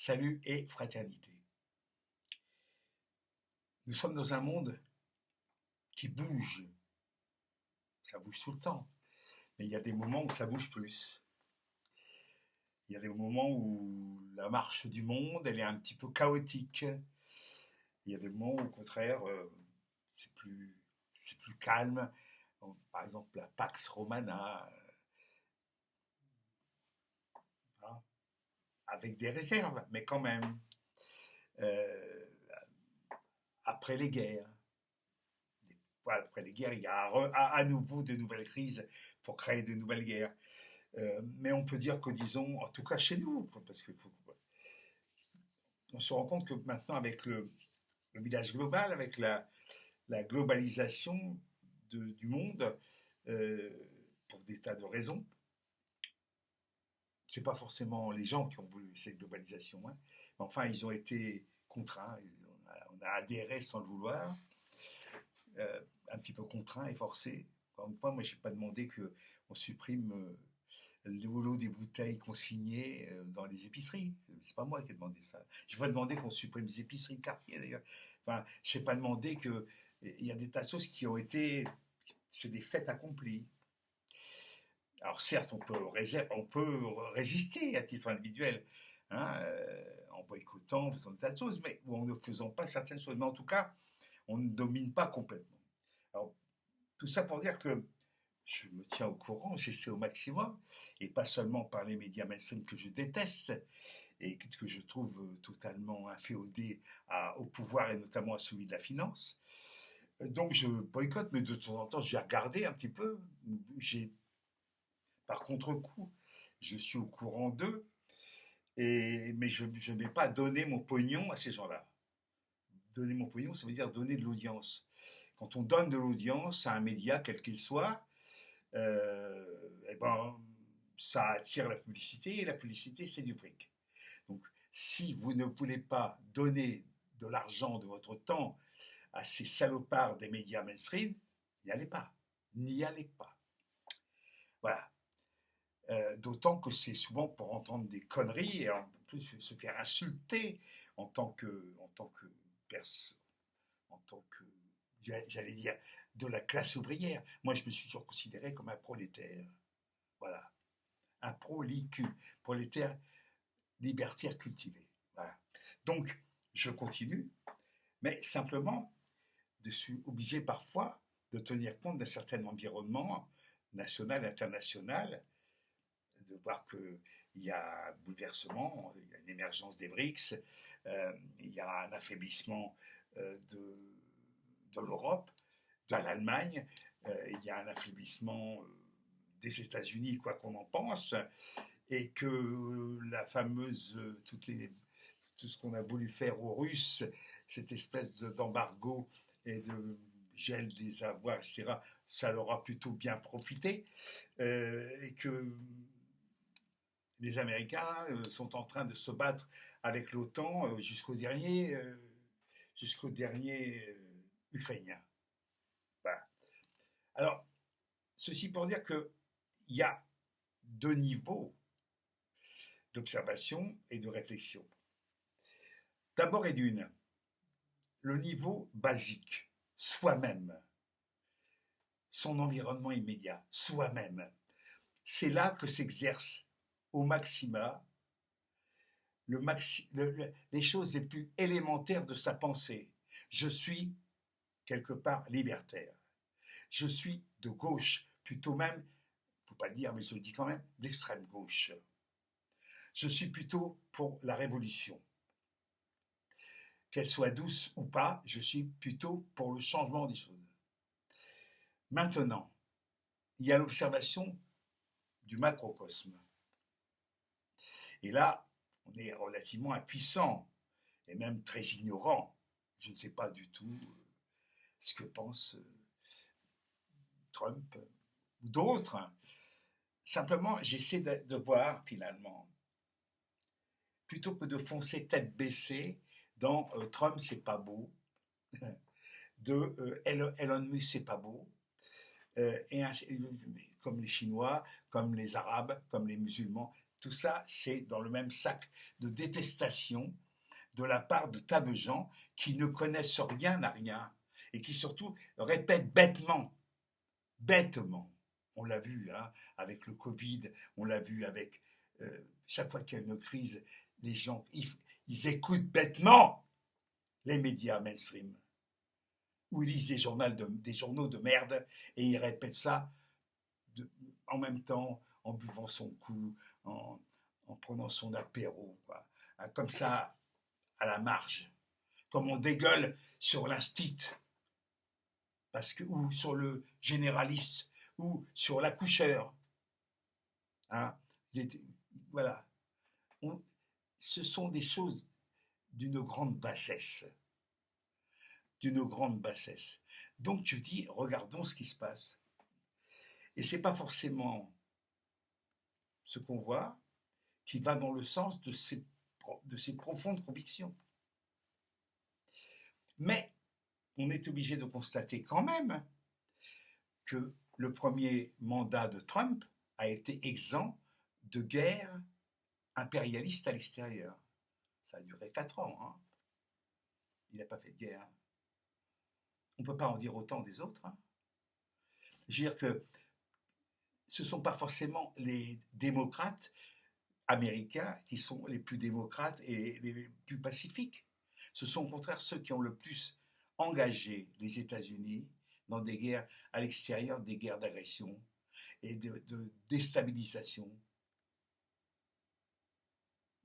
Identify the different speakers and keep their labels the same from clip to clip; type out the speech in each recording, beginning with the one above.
Speaker 1: Salut et fraternité. Nous sommes dans un monde qui bouge. Ça bouge tout le temps. Mais il y a des moments où ça bouge plus. Il y a des moments où la marche du monde, elle est un petit peu chaotique. Il y a des moments où, au contraire, c'est plus calme. Par exemple, la Pax Romana, hein, avec des réserves, mais quand même. Euh, Après les guerres, voilà, après les guerres, il y a à nouveau de nouvelles crises pour créer de nouvelles guerres. Mais on peut dire que, disons, en tout cas chez nous, parce que on se rend compte que maintenant, avec le village global, avec la globalisation du monde, euh, pour des tas de raisons, c'est pas forcément les gens qui ont voulu cette globalisation, hein, mais enfin, ils ont été contraints, on a adhéré sans le vouloir, un petit peu contraints et forcés. Encore une fois, moi, j'ai pas demandé qu'on supprime le lot des bouteilles consignées dans les épiceries. C'est pas moi qui ai demandé ça. Je n'ai pas demandé qu'on supprime les épiceries de quartier d'ailleurs. Enfin, je n'ai pas demandé que. Il y a des tas de choses qui ont été. C'est des faits accomplis. Alors certes, on peut résister à titre individuel, hein, en boycottant, en faisant des tas de choses, mais ou en ne faisant pas certaines choses. Mais en tout cas, on ne domine pas complètement. Alors, tout ça pour dire que je me tiens au courant, j'essaie au maximum, et pas seulement par les médias mainstream que je déteste et que je trouve totalement inféodés au pouvoir et notamment à celui de la finance. Donc je boycotte, mais de temps en temps j'ai regardé un petit peu. J'ai par contre-coup, je suis au courant d'eux, mais je ne vais pas donner mon pognon à ces gens-là. Donner mon pognon, ça veut dire donner de l'audience. Quand on donne de l'audience à un média, quel qu'il soit, eh ben, ça attire la publicité et la publicité, c'est du fric. Donc, si vous ne voulez pas donner de l'argent, de votre temps à ces salopards des médias mainstream, n'y allez pas. N'y allez pas. Voilà. D'autant que c'est souvent pour entendre des conneries et en plus se faire insulter en tant que, en tant que personne, en tant que, j'allais dire, de la classe ouvrière. Moi, je me suis toujours considéré comme un prolétaire. Voilà. Un prolétaire libertaire cultivé. Voilà. Donc, je continue, mais simplement, je suis obligé parfois de tenir compte d'un certain environnement national et international, de voir qu'il y a un bouleversement, il y a une émergence des BRICS, il y a un affaiblissement de l'Europe, de l'Allemagne, il y a un affaiblissement des États-Unis, quoi qu'on en pense, et que la fameuse, tout ce qu'on a voulu faire aux Russes, cette espèce d'embargo et de gel des avoirs, etc., ça leur a plutôt bien profité, et que les Américains sont en train de se battre avec l'OTAN jusqu'au dernier Ukrainien. Voilà. Alors, ceci pour dire qu'il y a deux niveaux d'observation et de réflexion. D'abord et d'une, le niveau basique, soi-même, son environnement immédiat, soi-même. C'est là que s'exerce au maxima les choses les plus élémentaires de sa pensée. Je suis quelque part libertaire. Je suis de gauche, plutôt même, il ne faut pas le dire, mais je le dis quand même, d'extrême gauche. Je suis plutôt pour la révolution. Qu'elle soit douce ou pas, je suis plutôt pour le changement des choses. Maintenant, il y a l'observation du macrocosme. Et là, on est relativement impuissant et même très ignorant. Je ne sais pas du tout ce que pense Trump ou d'autres. Simplement, j'essaie de voir finalement, plutôt que de foncer tête baissée dans Trump, c'est pas beau, de Elon Musk, c'est pas beau, et comme les Chinois, comme les Arabes, comme les musulmans, tout ça, c'est dans le même sac de détestation de la part de tas de gens qui ne connaissent rien à rien et qui surtout répètent bêtement. On l'a vu hein, avec le Covid, on l'a vu avec chaque fois qu'il y a une crise, les gens ils écoutent bêtement les médias mainstream où ils lisent des journaux de merde et ils répètent ça en même temps en buvant son coup, en prenant son apéro, quoi. Hein, comme ça à la marge, comme on dégueule sur l'instit, ou sur le généraliste, ou sur l'accoucheur. Hein. Voilà. Ce sont des choses d'une grande bassesse. D'une grande bassesse. Donc tu dis, regardons ce qui se passe. Et ce n'est pas forcément ce qu'on voit qui va dans le sens de ces profondes convictions. Mais on est obligé de constater quand même que le premier mandat de Trump a été exempt de guerre impérialiste à l'extérieur. Ça a duré 4 ans. Hein. Il n'a pas fait de guerre. On ne peut pas en dire autant des autres. Hein. Je veux dire que ce ne sont pas forcément les démocrates américains qui sont les plus démocrates et les plus pacifiques. Ce sont au contraire ceux qui ont le plus engagé les États-Unis dans des guerres à l'extérieur, des guerres d'agression et de déstabilisation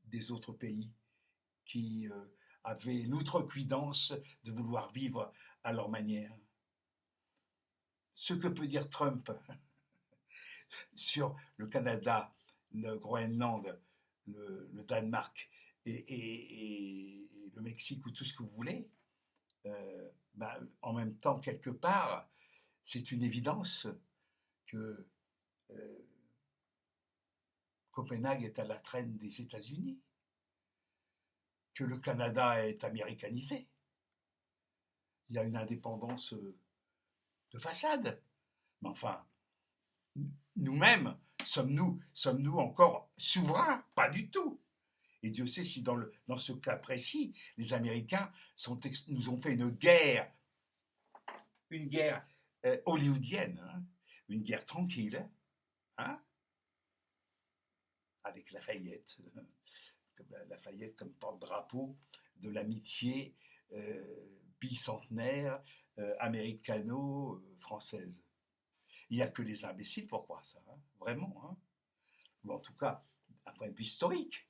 Speaker 1: des autres pays qui avaient l'outrecuidance de vouloir vivre à leur manière. Ce que peut dire Trump sur le Canada, le Groenland, le Danemark et le Mexique ou tout ce que vous voulez, en même temps, quelque part, c'est une évidence que Copenhague est à la traîne des États-Unis, que le Canada est américanisé. Il y a une indépendance de façade. Mais enfin, nous-mêmes, sommes-nous encore souverains? Pas du tout. Et Dieu sait si dans ce cas précis, les Américains nous ont fait une guerre hollywoodienne, hein, une guerre tranquille, hein, avec Lafayette comme porte-drapeau de l'amitié bicentenaire américano-française. Il n'y a que les imbéciles pour croire ça, hein, vraiment. Hein. Ou en tout cas, d'un point de vue historique,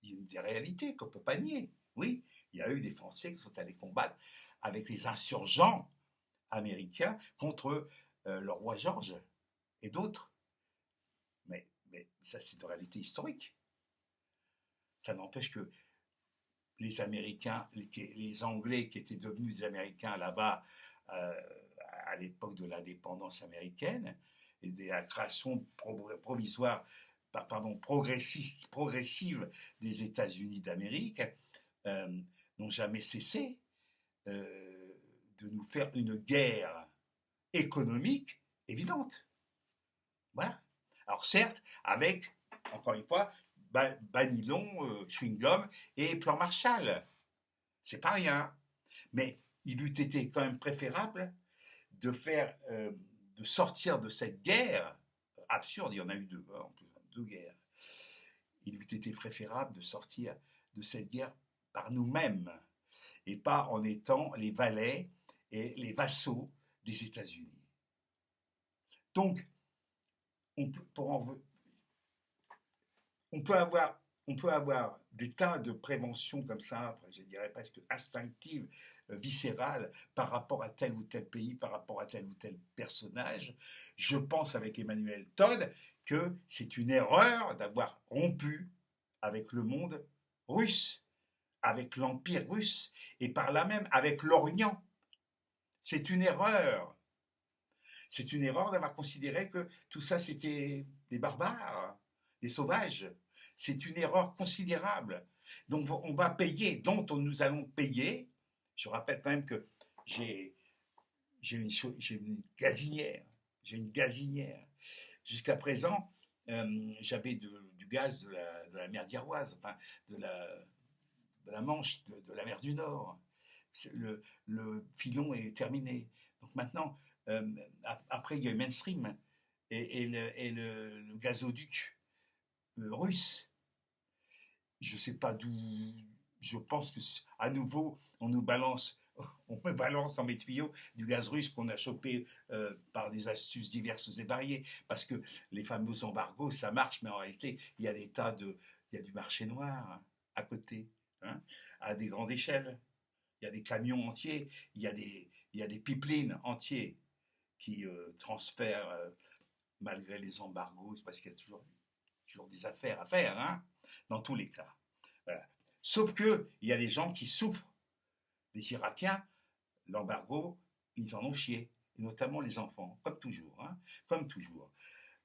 Speaker 1: il y a des réalités qu'on ne peut pas nier. Oui, il y a eu des Français qui sont allés combattre avec les insurgents américains contre le roi George et d'autres. Mais ça, c'est une réalité historique. Ça n'empêche que les Américains, les Anglais qui étaient devenus des Américains là-bas à l'époque de l'indépendance américaine et de la création progressive des États-Unis d'Amérique, n'ont jamais cessé de nous faire une guerre économique évidente. Voilà. Alors certes, avec, encore une fois, Banilon, chewing-gum et plan Marshall. C'est pas rien. Mais il eût été quand même préférable de sortir de cette guerre absurde. Il y en a eu deux, hein, en plus, 2 guerres. Il eût été préférable de sortir de cette guerre par nous-mêmes et pas en étant les valets et les vassaux des États-Unis. Donc, on peut avoir des tas de préventions comme ça, je dirais presque instinctives, viscérales, par rapport à tel ou tel pays, par rapport à tel ou tel personnage. Je pense avec Emmanuel Todd que c'est une erreur d'avoir rompu avec le monde russe, avec l'Empire russe, et par là même avec l'Orient. C'est une erreur. C'est une erreur d'avoir considéré que tout ça c'était des barbares, des sauvages. C'est une erreur considérable. Donc on va payer, nous allons payer. Je rappelle quand même que j'ai une gazinière. Jusqu'à présent, j'avais du gaz de la mer d'Iroise, enfin de de la Manche, de la mer du Nord. Le filon est terminé. Donc maintenant, euh, après, il y a eu Mainstream et le gazoduc russe. Je ne sais pas d'où. Je pense que à nouveau, on me balance dans mes tuyaux du gaz russe qu'on a chopé par des astuces diverses et variées. Parce que les fameux embargos, ça marche, mais en réalité, il y a du marché noir hein, à côté, hein, à des grandes échelles. Il y a des camions entiers, il y a des pipelines entiers qui transfèrent malgré les embargos, parce qu'il y a toujours des affaires à faire, hein, dans tous les cas. Voilà. Sauf que il y a des gens qui souffrent. Les Irakiens, l'embargo, ils en ont chié, et notamment les enfants, comme toujours, hein, comme toujours.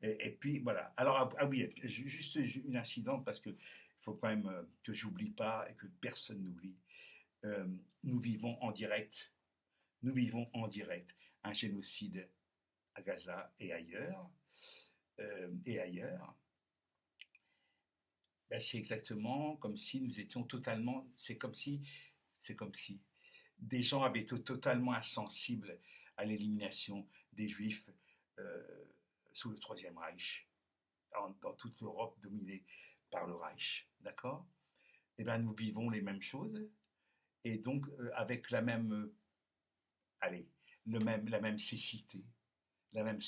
Speaker 1: Et puis voilà. Alors ah oui, juste une incidente parce que il faut quand même que j'oublie pas et que personne n'oublie. Euh, nous vivons en direct, nous vivons en direct un génocide à Gaza et ailleurs, et ailleurs. Ben, c'est exactement comme si nous étions totalement, c'est comme si des gens avaient été totalement insensibles à l'élimination des Juifs euh, sous le Troisième Reich, dans toute l'Europe dominée par le Reich, d'accord? Eh bien, nous vivons les mêmes choses, et donc avec la même, allez, la même cécité, la même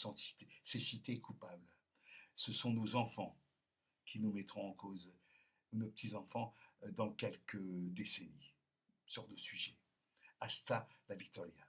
Speaker 1: cécité coupable. Ce sont nos enfants qui nous mettront en cause, nos petits-enfants, dans quelques décennies, sur de sujets. Hasta la Victoria.